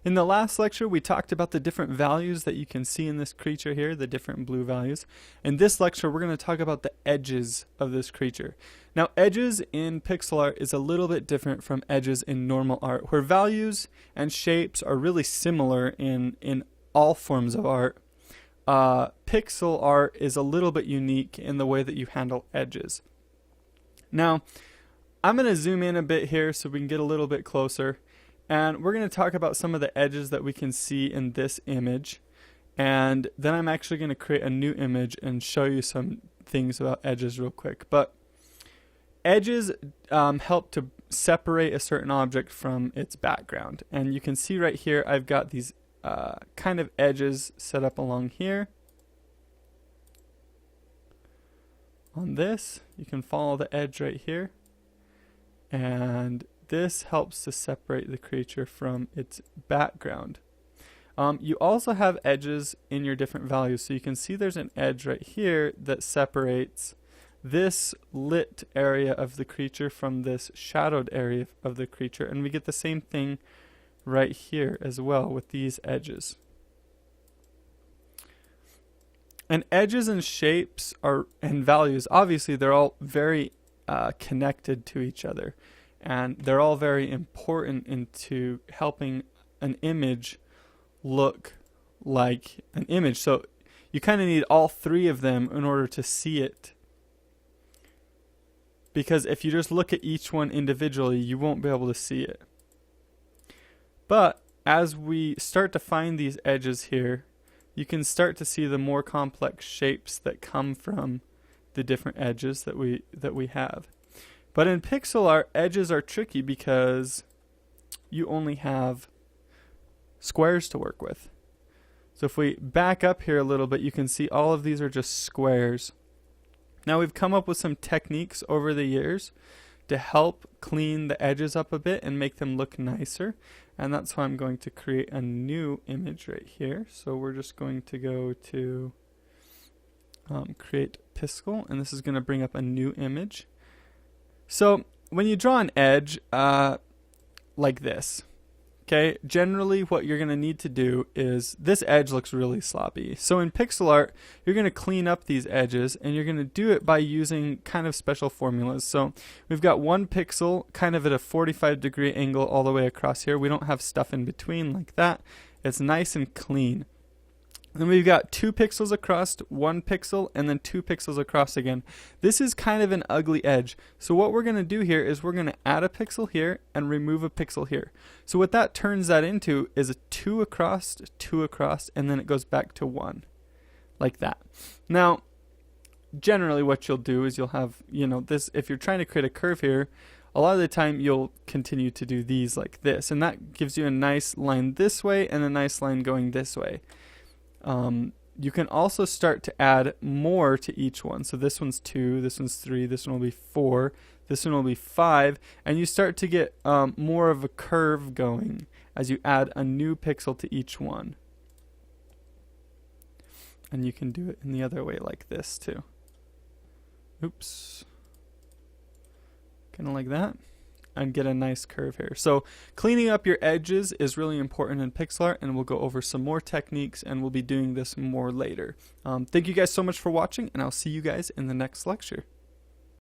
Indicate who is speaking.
Speaker 1: In the last lecture, we talked about the different values that you can see in this creature here, the different blue values. In this lecture, we're going to talk about the edges of this creature. Now, edges in pixel art is a little bit different from edges in normal art, where values and shapes are really similar in all forms of art. Pixel art is a little bit unique in the way that you handle edges. Now, I'm going to zoom in a bit here so we can get a little bit closer. And we're going to talk about some of the edges that we can see in this image. And then I'm actually going to create a new image and show you some things about edges real quick. But edges help to separate a certain object from its background. And you can see right here, I've got these kind of edges set up along here. On this, you can follow the edge right here. And this helps to separate the creature from its background. You also have edges in your different values. So you can see there's an edge right here that separates this lit area of the creature from this shadowed area of the creature. And we get the same thing right here as well with these edges. And edges and shapes and values, obviously they're all very connected to each other. And they're all very important into helping an image look like an image. So you kind of need all three of them in order to see it. Because if you just look at each one individually, you won't be able to see it. But as we start to find these edges here, you can start to see the more complex shapes that come from the different edges that we have. But in pixel art, edges are tricky because you only have squares to work with. So if we back up here a little bit, you can see all of these are just squares. Now we've come up with some techniques over the years to help clean the edges up a bit and make them look nicer. And that's why I'm going to create a new image right here. So we're just going to go to create pixel, and this is going to bring up a new image. So when you draw an edge like this, okay, generally what you're going to need to do is, this edge looks really sloppy. So in pixel art, you're going to clean up these edges, and you're going to do it by using kind of special formulas. So we've got one pixel kind of at a 45-degree angle all the way across here. We don't have stuff in between like that. It's nice and clean. Then we've got 2 pixels across, 1 pixel, and then 2 pixels across again. This is kind of an ugly edge. So what we're going to do here is we're going to add a pixel here and remove a pixel here. So what that turns that into is a 2 across, and then it goes back to 1. Like that. Now, generally what you'll do is you'll have, this, if you're trying to create a curve here, a lot of the time you'll continue to do these like this. And that gives you a nice line this way and a nice line going this way. You can also start to add more to each one. So this one's 2, this one's 3, this one will be 4, this one will be 5, and you start to get more of a curve going as you add a new pixel to each one. And you can do it in the other way like this too. Oops. Kind of like that. And get a nice curve here. So cleaning up your edges is really important in pixel art, and we'll go over some more techniques, and we'll be doing this more later. Thank you guys so much for watching, and I'll see you guys in the next lecture.